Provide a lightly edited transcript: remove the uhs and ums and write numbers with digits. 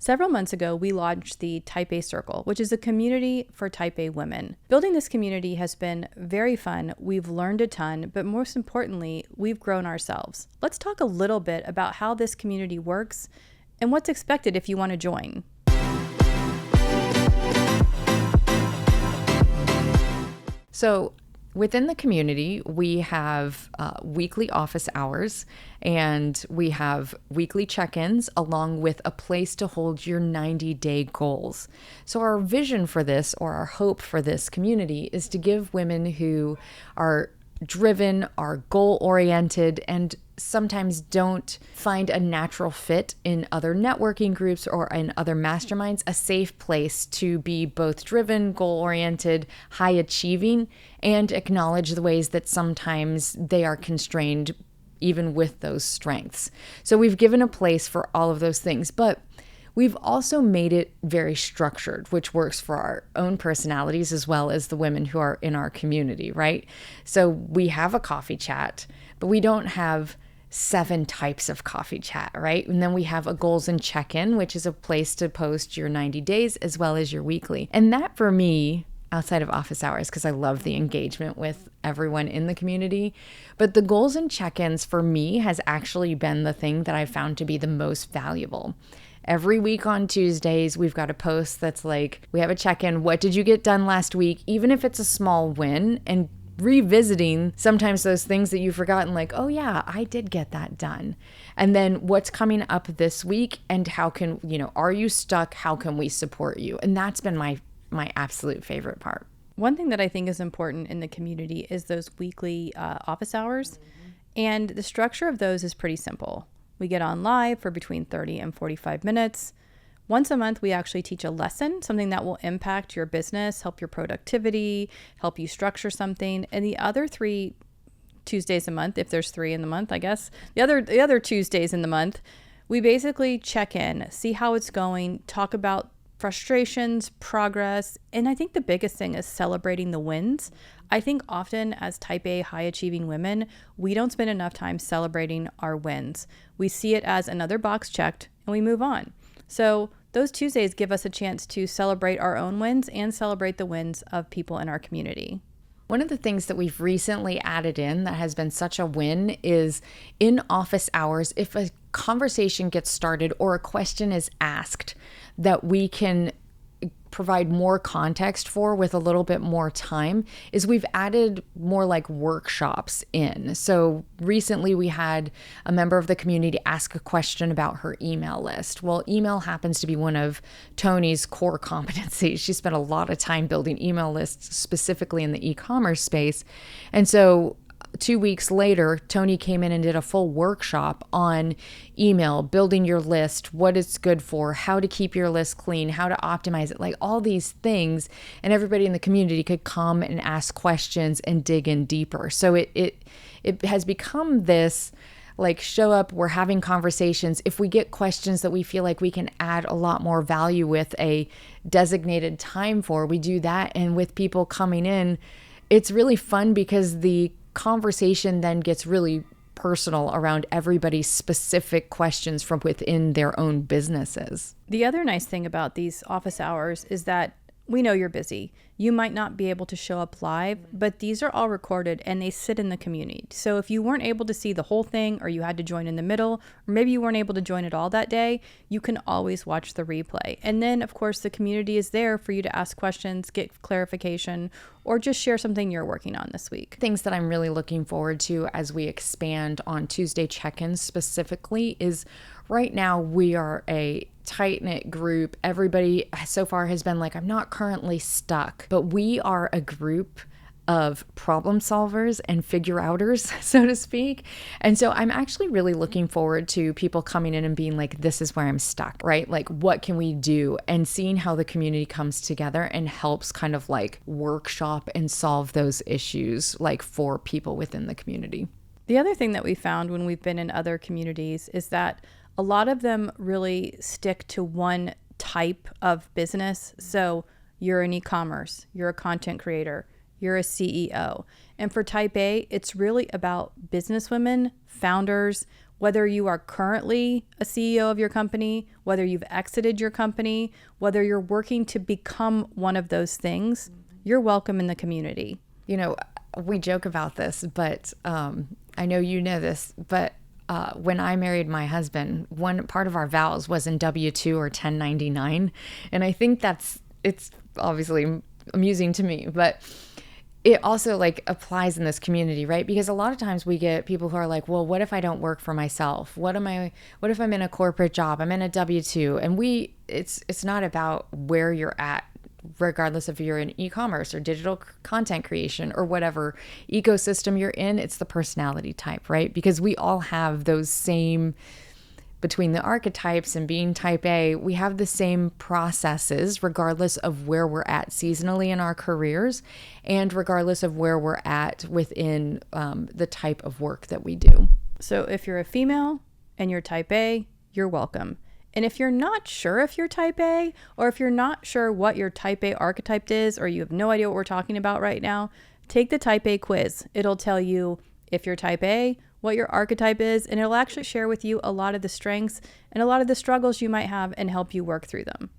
Several months ago, we launched the Type A Circle, which is a community for Type A women. Building this community has been very fun. We've learned a ton, but most importantly, we've grown ourselves. Let's talk a little bit about how this community works and what's expected if you want to join. So within the community, we have weekly office hours, and we have weekly check-ins along with a place to hold your 90-day goals. So our vision for this, or our hope for this community, is to give women who are driven, are goal-oriented, and sometimes don't find a natural fit in other networking groups or in other masterminds, a safe place to be both driven, goal-oriented, high-achieving, and acknowledge the ways that sometimes they are constrained even with those strengths. So we've given a place for all of those things, but we've also made it very structured, which works for our own personalities as well as the women who are in our community, right? So we have a coffee chat, but we don't have 7 types of coffee chat, right? And then we have a goals and check-in, which is a place to post your 90 days as well as your weekly. And that for me, outside of office hours, because I love the engagement with everyone in the community, but the goals and check-ins for me has actually been the thing that I found to be the most valuable. Every week on Tuesdays, we've got a post that's like, we have a check-in. What did you get done last week? Even if it's a small win, and revisiting sometimes those things that you've forgotten, like, oh yeah, I did get that done. And then what's coming up this week, and how can, are you stuck? How can we support you? And that's been my absolute favorite part. One thing that I think is important in the community is those weekly office hours. And the structure of those is pretty simple. We get on live for between 30 and 45 minutes. Once a month, we actually teach a lesson, something that will impact your business, help your productivity, help you structure something. And the other 3 Tuesdays a month, if there's 3 in the month, I guess, the other Tuesdays in the month, we basically check in, see how it's going, talk about frustrations, progress, and I think the biggest thing is celebrating the wins. I think often as Type A high achieving women, we don't spend enough time celebrating our wins. We see it as another box checked and we move on. So those Tuesdays give us a chance to celebrate our own wins and celebrate the wins of people in our community. One of the things that we've recently added in that has been such a win is in office hours, if a conversation gets started or a question is asked that we can provide more context for with a little bit more time, is we've added more like workshops in. So recently we had a member of the community ask a question about her email list. Well, email happens to be one of Tony's core competencies. She spent a lot of time building email lists, specifically in the e-commerce space. And so 2 weeks later, Tony came in and did a full workshop on email, building your list, what it's good for, how to keep your list clean, how to optimize it, like all these things. And everybody in the community could come and ask questions and dig in deeper. So it has become this like show up, we're having conversations. If we get questions that we feel like we can add a lot more value with a designated time for, we do that. And with people coming in, it's really fun because the conversation then gets really personal around everybody's specific questions from within their own businesses. The other nice thing about these office hours is that we know you're busy. You might not be able to show up live, but these are all recorded and they sit in the community. So if you weren't able to see the whole thing, or you had to join in the middle, or maybe you weren't able to join it all that day, you can always watch the replay. And then, of course, the community is there for you to ask questions, get clarification, or just share something you're working on this week. Things that I'm really looking forward to as we expand on Tuesday check-ins specifically is right now we are a tight-knit group. Everybody so far has been like, I'm not currently stuck, but we are a group of problem solvers and figure outers, so to speak. And so I'm actually really looking forward to people coming in and being like, this is where I'm stuck, right? Like, what can we do? And seeing how the community comes together and helps kind of like workshop and solve those issues like for people within the community. The other thing that we found when we've been in other communities is that a lot of them really stick to one type of business. So you're in e-commerce, you're a content creator, you're a CEO. And for Type A, it's really about businesswomen, founders. Whether you are currently a CEO of your company, whether you've exited your company, whether you're working to become one of those things, you're welcome in the community. You know, we joke about this, but I know you know this, but when I married my husband, one part of our vows was in W-2 or 1099. And I think it's obviously amusing to me, but it also like applies in this community, right? Because a lot of times we get people who are like, well, what if I don't work for myself? What if I'm in a corporate job? I'm in a W-2. And it's not about where you're at, regardless if you're in e-commerce or digital content creation or whatever ecosystem you're in. It's the personality type, right? Because we all have those same, between the archetypes and being type A, we have the same processes regardless of where we're at seasonally in our careers and regardless of where we're at within the type of work that we do. So if you're a female and you're type A, you're welcome. And if you're not sure if you're type A, or if you're not sure what your type A archetype is, or you have no idea what we're talking about right now, take the type A quiz. It'll tell you if you're type A, what your archetype is, and it'll actually share with you a lot of the strengths and a lot of the struggles you might have and help you work through them.